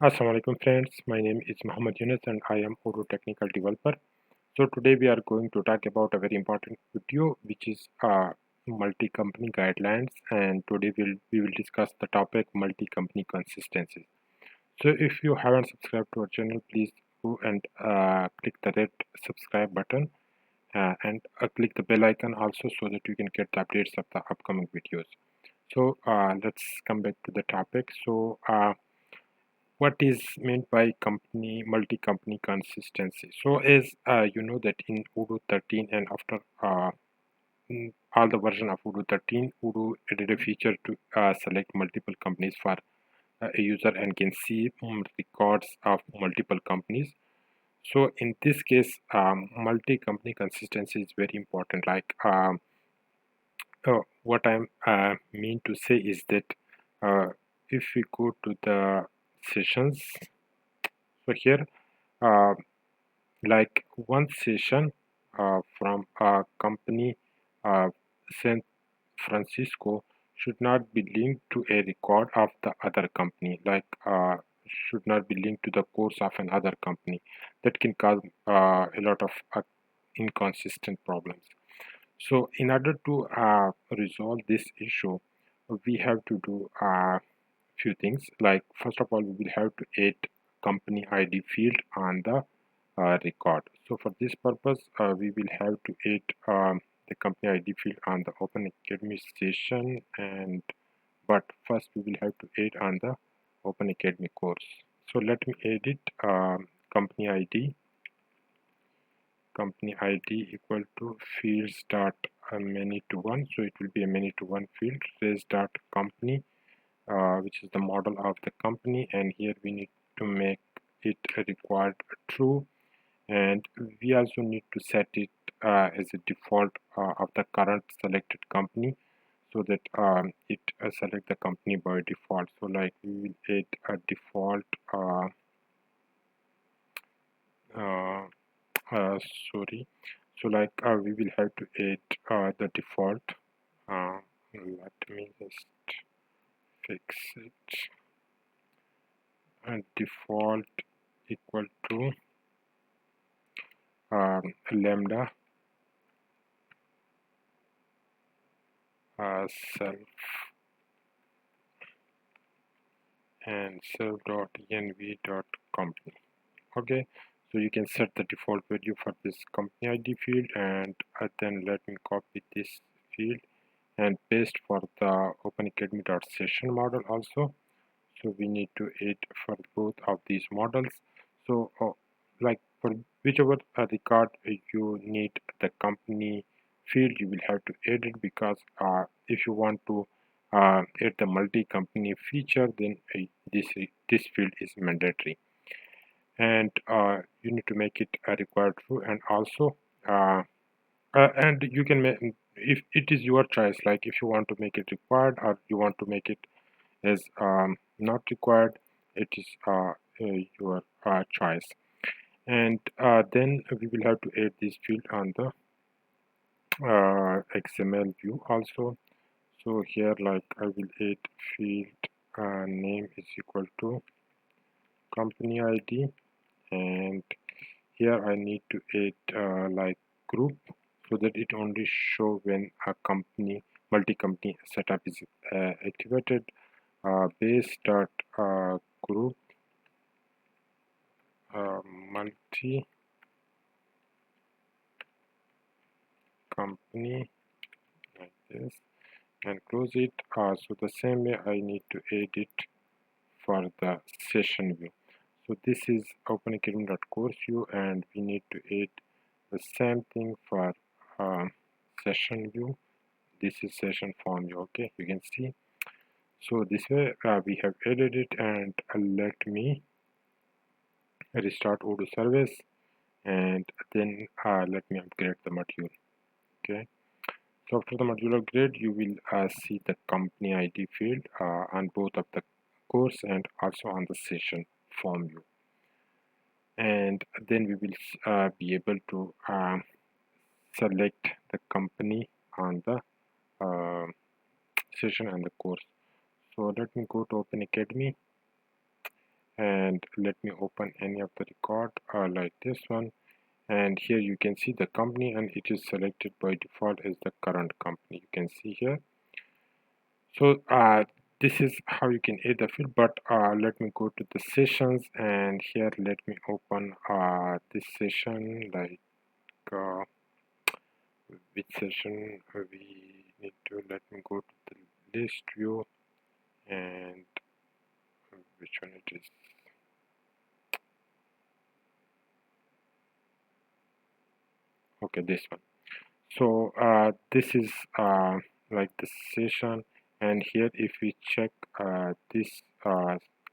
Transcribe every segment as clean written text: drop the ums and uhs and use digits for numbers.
Assalamu alaikum friends, my name is Muhammad Yunus and I am Odoo technical developer. So today we are going to talk about a very important video which is multi-company guidelines, and today we will discuss the topic multi-company consistency. So if you haven't subscribed to our channel, please go and click the red subscribe button and click the bell icon also so that you can get the updates of the upcoming videos. So let's come back to the topic. What is meant by company multi-company consistency? So as you know that in Odoo 13 and after all the version of Odoo 13, Odoo added a feature to select multiple companies for a user and can see records of multiple companies. So in this case, multi-company consistency is very important. What I'm mean to say is that uh, if we go to the sessions, so here uh, like one session from a company uh, San Francisco should not be linked to a record of the other company, should not be linked to the course of another company. That can cause a lot of inconsistent problems. So in order to resolve this issue, we have to do a few things. Like first of all, we will have to add company ID field on the record. So for this purpose, we will have to add the company ID field on the Open Academy session, and but first we will have to add on the Open Academy course. So let me edit company ID. Company ID equal to fields dot many to one. So it will be a many to one field. Res dot company, which is the model of the company, and here we need to make it required true, and we also need to set it as a default of the current selected company so that it select the company by default. So like we will add a default uh, sorry, so like we will have to add the default. Let me just fix it. And default equal to lambda self and self.env.company. Okay, so you can set the default value for this company ID field, and then let me copy this field and paste for the OpenAcademy.session model also. So we need to add for both of these models. So like for whichever record you need the company field, you will have to add it, because if you want to add the multi-company feature, then this field is mandatory, and you need to make it required true. And also and you can make, if it is your choice, like if you want to make it required or you want to make it as not required, it is your choice. And then we will have to add this field on the XML view also. So here, like I will add field name is equal to company ID, and here I need to add like group, so that it only show when a company multi-company setup is activated. Base dot group multi company, like this, and close it. So the same way I need to edit for the session view. So this is OpenAcademy.course view, and we need to add the same thing for session view. This is session form view. Okay, you can see. So this way we have added it, and let me restart Odoo service, and then let me upgrade the module. Okay, so after the module upgrade, you will see the company ID field on both of the course and also on the session form view, and then we will be able to select the company on the session and the course. So let me go to Open Academy, and let me open any of the record like this one, and here you can see the company, and it is selected by default as the current company. You can see here. So this is how you can add the field, but let me go to the sessions, and here let me open this session, like which session we need to. Let me go to the list view, and which one it is. Okay, this one. So this is like the session, and here if we check this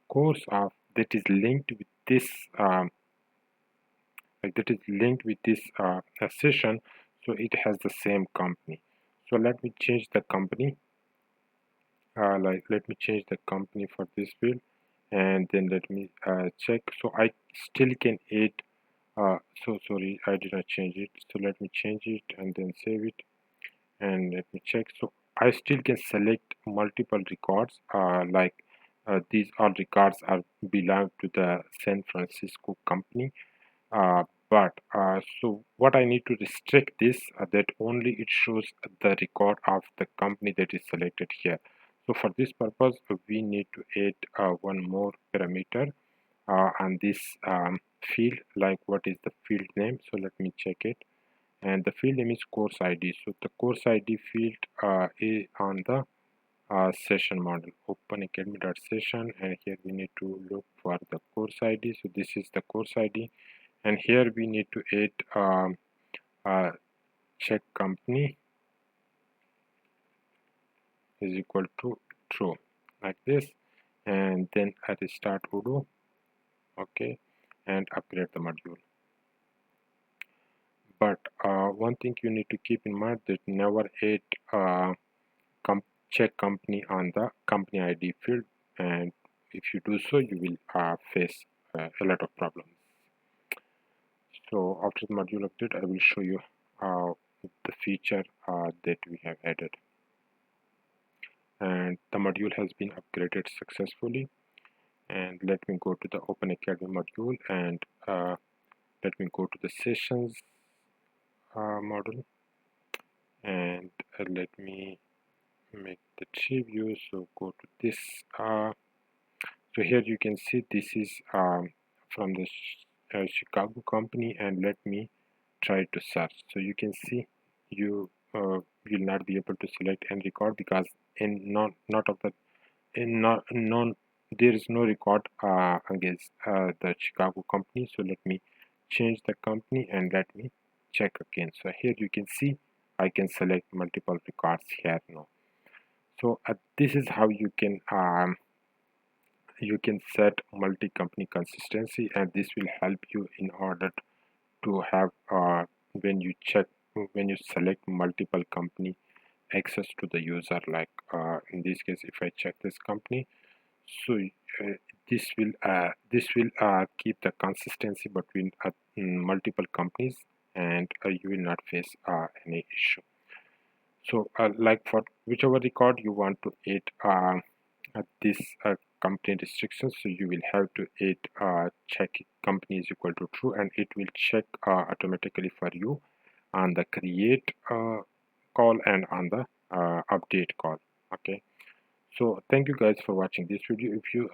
course of that is linked with this session, so it has the same company. So let me change the company, let me change the company for this field, and then let me check. So I still can add so sorry, I did not change it. So let me change it and then save it, and let me check. So I still can select multiple records, these all records are belong to the San Francisco company, so what I need to restrict this, that only it shows the record of the company that is selected here. So for this purpose we need to add one more parameter on this field, like what is the field name. So let me check it, and the field name is course ID. So the course ID field is on the session model, open academy.session, and here we need to look for the course ID. So this is the course ID, and here we need to add check company is equal to true, like this, and then I restart Odoo. Okay, and upgrade the module. But one thing you need to keep in mind, that never add check company on the company ID field, and if you do so you will face a lot of problems. So after the module update I will show you the feature that we have added, and the module has been upgraded successfully. And let me go to the Open Academy module, and let me go to the sessions model, and let me make the tree view. So go to this, so here you can see this is from the Chicago company, and let me try to search. So you can see you will not be able to select and record, because in not of the in not non there is no record against the Chicago company. So let me change the company, and let me check again. So here you can see I can select multiple records here now. So this is how you can set multi-company consistency, and this will help you in order to have when you check, when you select multiple company, access to the user. Like in this case, if I check this company, so this will keep the consistency between multiple companies, and you will not face any issue. So like for whichever record you want to add this company restrictions, so you will have to add check company is equal to true, and it will check automatically for you on the create call and on the update call. Okay, so thank you guys for watching this video. If you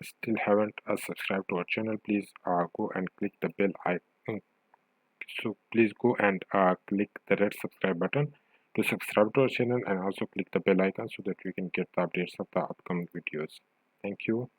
still haven't subscribed to our channel, please go and click the bell icon. So please go and click the red subscribe button to subscribe to our channel, and also click the bell icon so that you can get the updates of the upcoming videos. Thank you.